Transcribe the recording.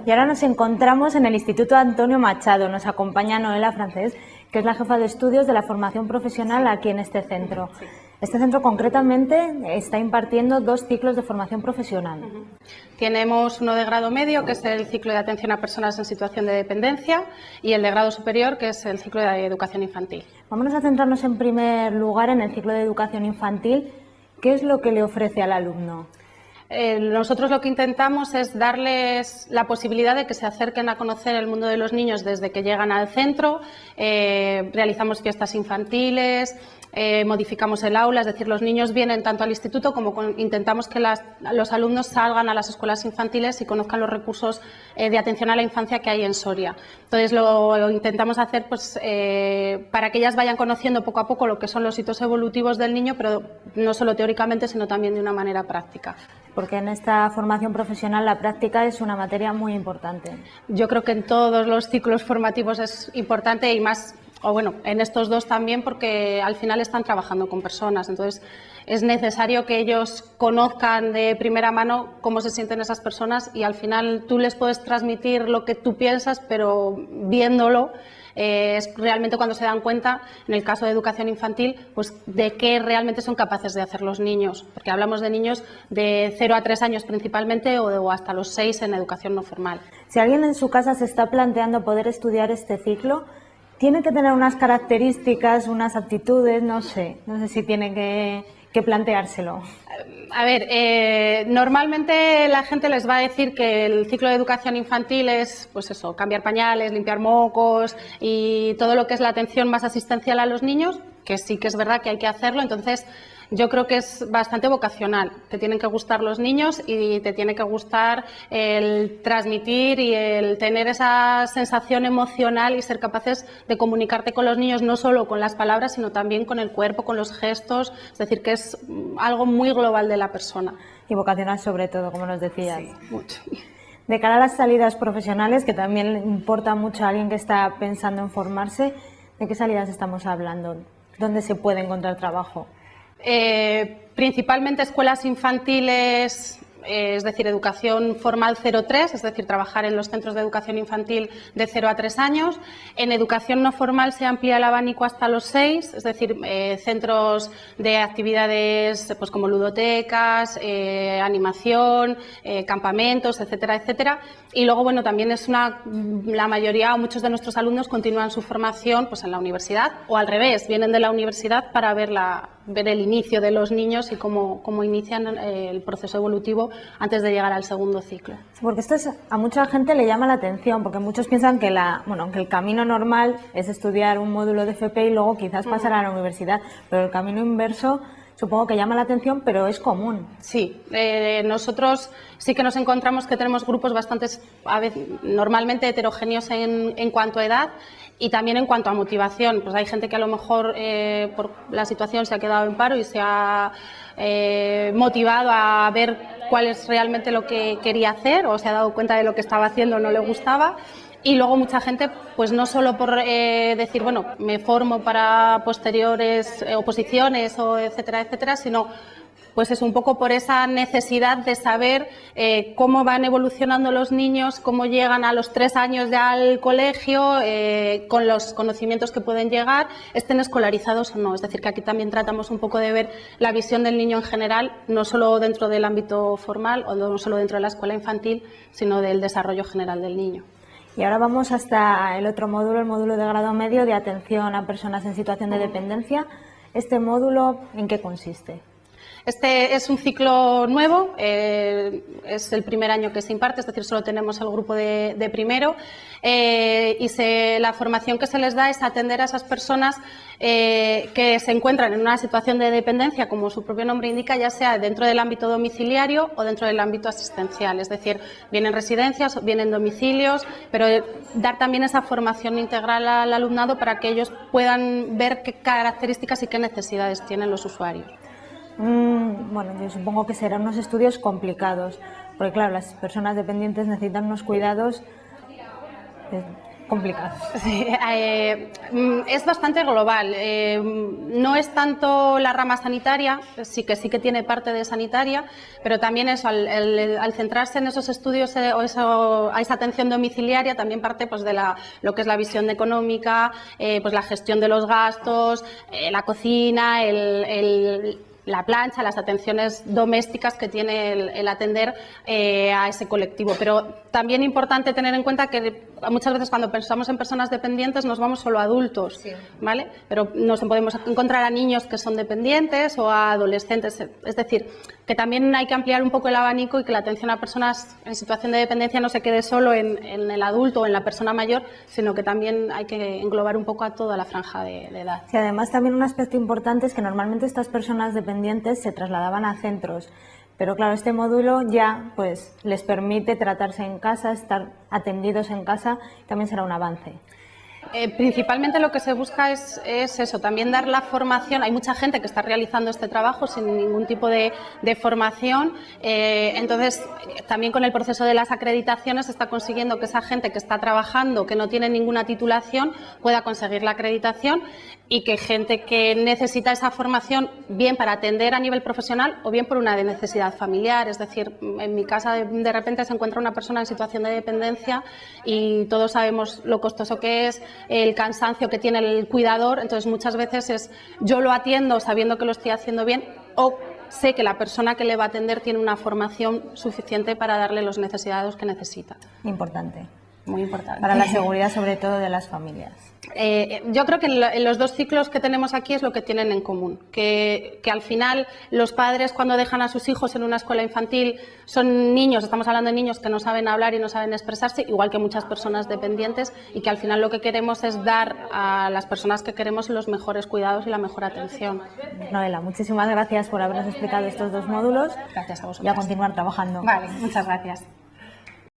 Y ahora nos encontramos en el Instituto Antonio Machado. Nos acompaña Noela Francés, que es la jefa de estudios de la formación profesional aquí en este centro. Este centro concretamente está impartiendo 2 ciclos de formación profesional. Tenemos uno de grado medio, que es el ciclo de atención a personas en situación de dependencia, y el de grado superior, que es el ciclo de educación infantil. Vámonos a centrarnos en primer lugar en el ciclo de educación infantil. ¿Qué es lo que le ofrece al alumno? Nosotros lo que intentamos es darles la posibilidad de que se acerquen a conocer el mundo de los niños desde que llegan al centro. Realizamos fiestas infantiles, modificamos el aula, es decir, los niños vienen tanto al instituto como intentamos que los alumnos salgan a las escuelas infantiles y conozcan los recursos de atención a la infancia que hay en Soria. Entonces lo intentamos hacer pues, para que ellas vayan conociendo poco a poco lo que son los hitos evolutivos del niño, pero no solo teóricamente, sino también de una manera práctica. Porque en esta formación profesional la práctica es una materia muy importante. Yo creo que en todos los ciclos formativos es importante y más, o bueno, en estos 2 también, porque al final están trabajando con personas. Entonces es necesario que ellos conozcan de primera mano cómo se sienten esas personas y al final tú les puedes transmitir lo que tú piensas, pero viéndolo es realmente cuando se dan cuenta, en el caso de educación infantil, pues de qué realmente son capaces de hacer los niños, porque hablamos de niños de 0 a 3 años principalmente o hasta los 6 en educación no formal. Si alguien en su casa se está planteando poder estudiar este ciclo, tiene que tener unas características, unas aptitudes, no sé si tiene que planteárselo. A ver, normalmente la gente les va a decir que el ciclo de educación infantil es, pues eso, cambiar pañales, limpiar mocos y todo lo que es la atención más asistencial a los niños, que sí que es verdad que hay que hacerlo. Entonces, yo creo que es bastante vocacional. Te tienen que gustar los niños y te tiene que gustar el transmitir y el tener esa sensación emocional y ser capaces de comunicarte con los niños no solo con las palabras, sino también con el cuerpo, con los gestos. Es decir, que es algo muy global de la persona. Y vocacional sobre todo, como nos decías. Sí, mucho. De cara a las salidas profesionales, que también le importa mucho a alguien que está pensando en formarse, ¿de qué salidas estamos hablando? ¿Dónde se puede encontrar trabajo? Principalmente escuelas infantiles, es decir, educación formal 0-3, es decir, trabajar en los centros de educación infantil de 0 a 3 años. En educación no formal se amplía el abanico hasta los 6, es decir, centros de actividades pues, como ludotecas, animación, campamentos, etcétera, etcétera. Y luego, bueno, también es la mayoría o muchos de nuestros alumnos continúan su formación pues, en la universidad o al revés, vienen de la universidad para ver el inicio de los niños y cómo inician el proceso evolutivo antes de llegar al segundo ciclo. Porque esto a mucha gente le llama la atención, porque muchos piensan que que el camino normal es estudiar un módulo de FP y luego quizás pasar a la universidad, pero el camino inverso supongo que llama la atención, pero es común. Sí, nosotros sí que nos encontramos que tenemos grupos normalmente heterogéneos en cuanto a edad y también en cuanto a motivación. Pues hay gente que a lo mejor por la situación se ha quedado en paro y se ha motivado a ver cuál es realmente lo que quería hacer o se ha dado cuenta de lo que estaba haciendo o no le gustaba. Y luego mucha gente, pues no solo por decir, bueno, me formo para posteriores oposiciones o etcétera, etcétera, sino pues es un poco por esa necesidad de saber cómo van evolucionando los niños, cómo llegan a los 3 años ya al colegio, con los conocimientos que pueden llegar, estén escolarizados o no. Es decir, que aquí también tratamos un poco de ver la visión del niño en general, no solo dentro del ámbito formal o no solo dentro de la escuela infantil, sino del desarrollo general del niño. Y ahora vamos hasta el otro módulo, el módulo de grado medio de atención a personas en situación de dependencia. ¿Este módulo en qué consiste? Este es un ciclo nuevo, es el primer año que se imparte, es decir, solo tenemos el grupo de primero y la formación que se les da es atender a esas personas que se encuentran en una situación de dependencia, como su propio nombre indica, ya sea dentro del ámbito domiciliario o dentro del ámbito asistencial, es decir, bien en residencias, bien en domicilios, pero dar también esa formación integral al alumnado para que ellos puedan ver qué características y qué necesidades tienen los usuarios. Bueno, yo supongo que serán unos estudios complicados, porque claro, las personas dependientes necesitan unos cuidados complicado. Sí, es bastante global. No es tanto la rama sanitaria, sí que tiene parte de sanitaria, pero también eso, al centrarse en esos estudios a esa atención domiciliaria, también parte pues, de lo que es la visión económica, pues la gestión de los gastos, la cocina, la plancha, las atenciones domésticas que tiene el atender a ese colectivo. Pero también importante tener en cuenta que muchas veces cuando pensamos en personas dependientes nos vamos solo a adultos, sí, ¿vale? Pero nos podemos encontrar a niños que son dependientes o a adolescentes. Es decir, que también hay que ampliar un poco el abanico y que la atención a personas en situación de dependencia no se quede solo en el adulto o en la persona mayor, sino que también hay que englobar un poco a toda la franja de edad. Sí, además también un aspecto importante es que normalmente estas personas dependientes se trasladaban a centros, pero claro, este módulo ya pues les permite tratarse en casa, estar atendidos en casa, también será un avance. Principalmente lo que se busca es eso, también dar la formación. Hay mucha gente que está realizando este trabajo sin ningún tipo de formación, entonces también con el proceso de las acreditaciones se está consiguiendo que esa gente que está trabajando, que no tiene ninguna titulación, pueda conseguir la acreditación y que gente que necesita esa formación bien para atender a nivel profesional o bien por una necesidad familiar. Es decir, en mi casa de repente se encuentra una persona en situación de dependencia y todos sabemos lo costoso que es, el cansancio que tiene el cuidador, entonces muchas veces yo lo atiendo sabiendo que lo estoy haciendo bien o sé que la persona que le va a atender tiene una formación suficiente para darle las necesidades que necesita. Importante. Muy importante. Para la seguridad sobre todo de las familias. Yo creo que en los dos ciclos que tenemos aquí es lo que tienen en común, que al final los padres cuando dejan a sus hijos en una escuela infantil son niños, estamos hablando de niños que no saben hablar y no saben expresarse, igual que muchas personas dependientes, y que al final lo que queremos es dar a las personas que queremos los mejores cuidados y la mejor atención. Noela, muchísimas gracias por habernos explicado estos dos módulos. Gracias a vosotros. Y a continuar trabajando. Vale, muchas gracias.